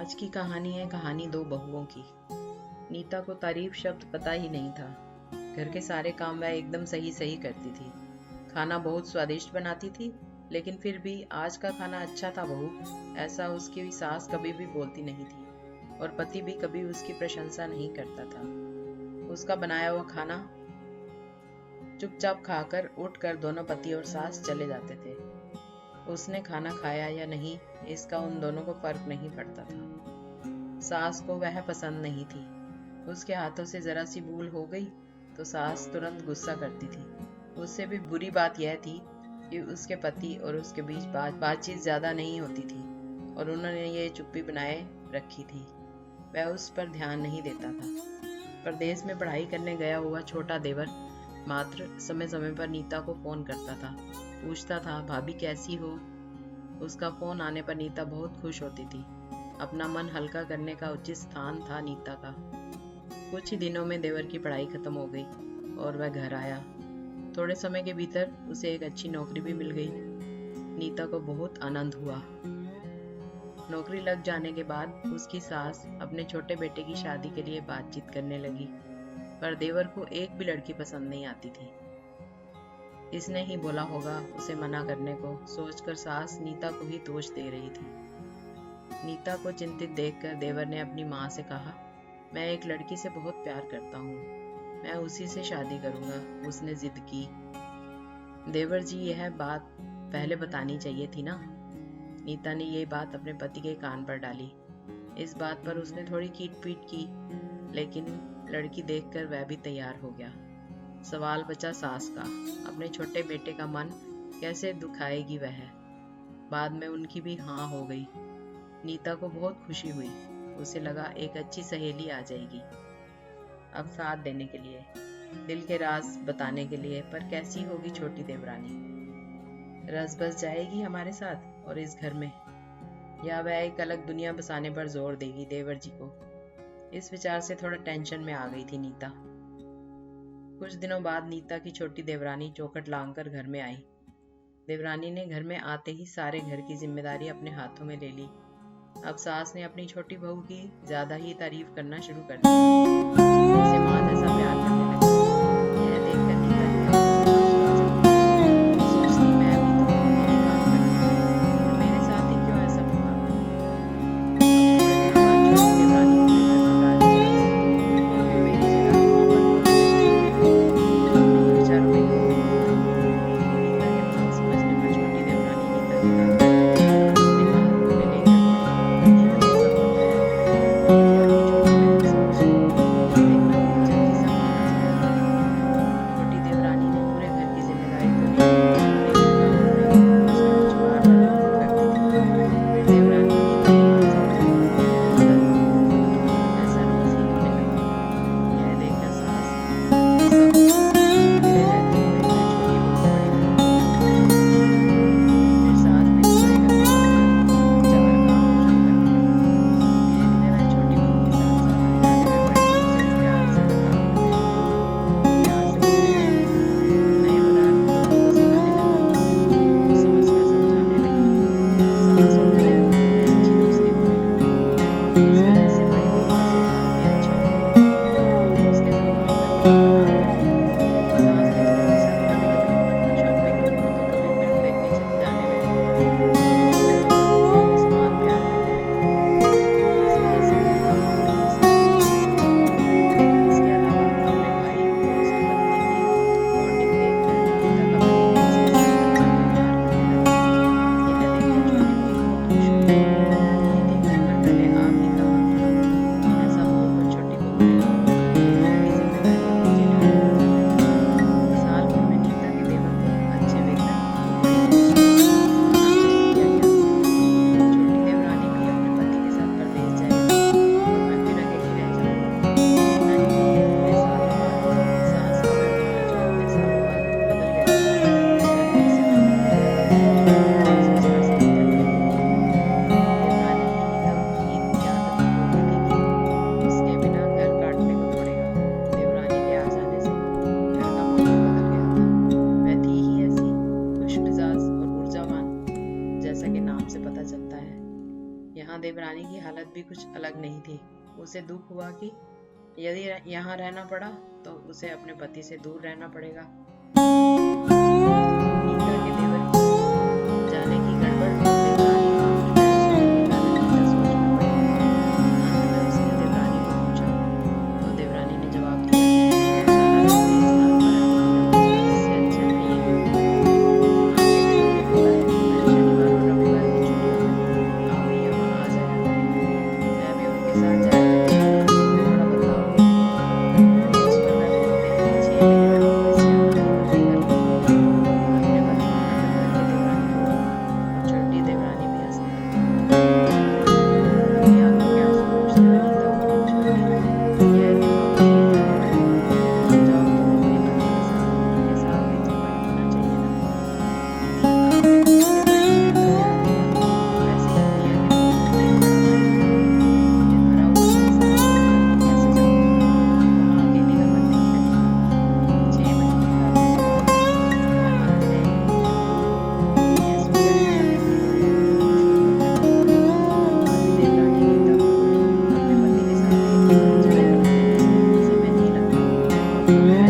आज की कहानी है कहानी दो बहुओं की। नीता को तारीफ शब्द पता ही नहीं था। घर के सारे काम वह एकदम सही सही करती थी। खाना बहुत स्वादिष्ट बनाती थी, लेकिन फिर भी आज का खाना अच्छा था बहू, ऐसा उसकी सास कभी भी बोलती नहीं थी। और पति भी कभी उसकी प्रशंसा नहीं करता था। उसका बनाया हुआ खाना चुपचाप खाकर उठकर दोनों पति और सास चले जाते थे। उसने खाना खाया या नहीं, इसका उन दोनों को फर्क नहीं पड़ता था। सास को वह पसंद नहीं थी। उसके हाथों से जरा सी भूल हो गई तो सास तुरंत गुस्सा करती थी। उससे भी बुरी बात यह थी कि उसके पति और उसके बीच बातचीत ज्यादा नहीं होती थी और उन्होंने ये चुप्पी बनाए रखी थी। वह उस पर ध्यान नहीं देता था। परदेश में पढ़ाई करने गया हुआ छोटा देवर मात्र समय समय पर नीता को फोन करता था, पूछता था भाभी कैसी हो। उसका फोन आने पर नीता बहुत खुश होती थी। अपना मन हल्का करने का उचित स्थान था नीता का। कुछ ही दिनों में देवर की पढ़ाई खत्म हो गई और वह घर आया। थोड़े समय के भीतर उसे एक अच्छी नौकरी भी मिल गई। नीता को बहुत आनंद हुआ। नौकरी लग जाने के बाद उसकी सास अपने छोटे बेटे की शादी के लिए बातचीत करने लगी, पर देवर को एक भी लड़की पसंद नहीं आती थी। इसने ही बोला होगा उसे मना करने को, सोचकर सास नीता को ही दोष दे रही थी। नीता को चिंतित देखकर देवर ने अपनी माँ से कहा, मैं एक लड़की से बहुत प्यार करता हूँ, मैं उसी से शादी करूंगा। उसने जिद की। देवर जी, यह बात पहले बतानी चाहिए थी ना। नीता ने ये बात अपने पति के कान पर डाली। इस बात पर उसने थोड़ी कीट-पीट की, लेकिन लड़की देखकर वह भी तैयार हो गया। सवाल बचा सास का, अपने छोटे बेटे का मन कैसे दुखाएगी वह। बाद में उनकी भी हाँ हो गई। नीता को बहुत खुशी हुई। उसे लगा एक अच्छी सहेली आ जाएगी, अब साथ देने के लिए, दिल के राज बताने के लिए। पर कैसी होगी छोटी देवरानी? रस बस जाएगी हमारे साथ और इस घर में, या वह एक अलग दुनिया बसाने पर जोर देगी देवर जी को? इस विचार से थोड़ा टेंशन में आ गई थी नीता। कुछ दिनों बाद नीता की छोटी देवरानी चौखट लांघकर घर में आई। देवरानी ने घर में आते ही सारे घर की जिम्मेदारी अपने हाथों में ले ली। अब सास ने अपनी छोटी बहू की ज्यादा ही तारीफ करना शुरू कर दिया। उसे माँ जैसा प्यार करने लगी। यह देखकर नीता की आंखों में आंसू आ जाते। सोचती, मैं भी तो यही काम करती हूँ, मेरे साथ ही क्यों ऐसा होता? अब थोड़े दिनों बाद छोटी देवरानी पूरे घर का कार्य और फिर मेरी जगह माँ पर बोलने लगी। अपने ही विचारों में खो गई नीता के बात समझने पर छोटी देवरानी नीता के हाथ अपने महल में लेकर धीरे से समझाया कि अपनी छोटी बहन से कुछ देखना बहुत जल्दी संभाला हालत भी कुछ अलग नहीं थी। उसे दुख हुआ कि यदि यहाँ रहना पड़ा तो उसे अपने पति से दूर रहना पड़ेगा। मीता के देवर की जाने की गड़बड़ में देवरानी काफी तरह से जमीला नतीजा सोच में पड़ी। अंत में उसने देवरानी को पूछा तो देवरानी ने जवाब दिया, ऐसा न करते, स्नान पर अकेली रहूंगी, इससे अच्छा मैं यहीं रहूं। आपके देवर ने बोला है मैं शनिवार और रविवार की छुट्टियों में आप भी यहाँ आ जाया करें। मैं भी उनके साथ जाया करूंगी, थोड़ा बदलाव हो जाएगा। उस पर मैं पूरे 6 महीने ऑफिस या नौकरी कर लूंगी। अपने पति को नमन करके देवरानी बोली और छोटी देवरानी भी हंसने लगी। अभी आंखों के आंसू पोंछते अनीता को पूछा कि यह दिन बहुत बीत रहे हैं। जाओ तुम अपने पति के साथ, उनके साथ भी तो कोई होना चाहिए ना। दीदी, आपने तो मुझे बड़ी उम्र का प्यार दिया, वैसे ही प्रिया के लिए मुझे एक बड़ा भाई दिया। ये भरा हुआ संसार छोड़कर मैं कैसे जाऊं? वहाँ अकेली का मन नहीं लगेगा। 6 महीने का भी सवाल है, मैं अंत में यहीं रहूंगी। यह सुनकर मीता ने अपने देवर को खुश होकर धन्यवाद दिया। बाद में देवरानी मीता को बोली, अपने पति के साथ एक दिन जाया करो, समय नहीं लगता, बहुत कम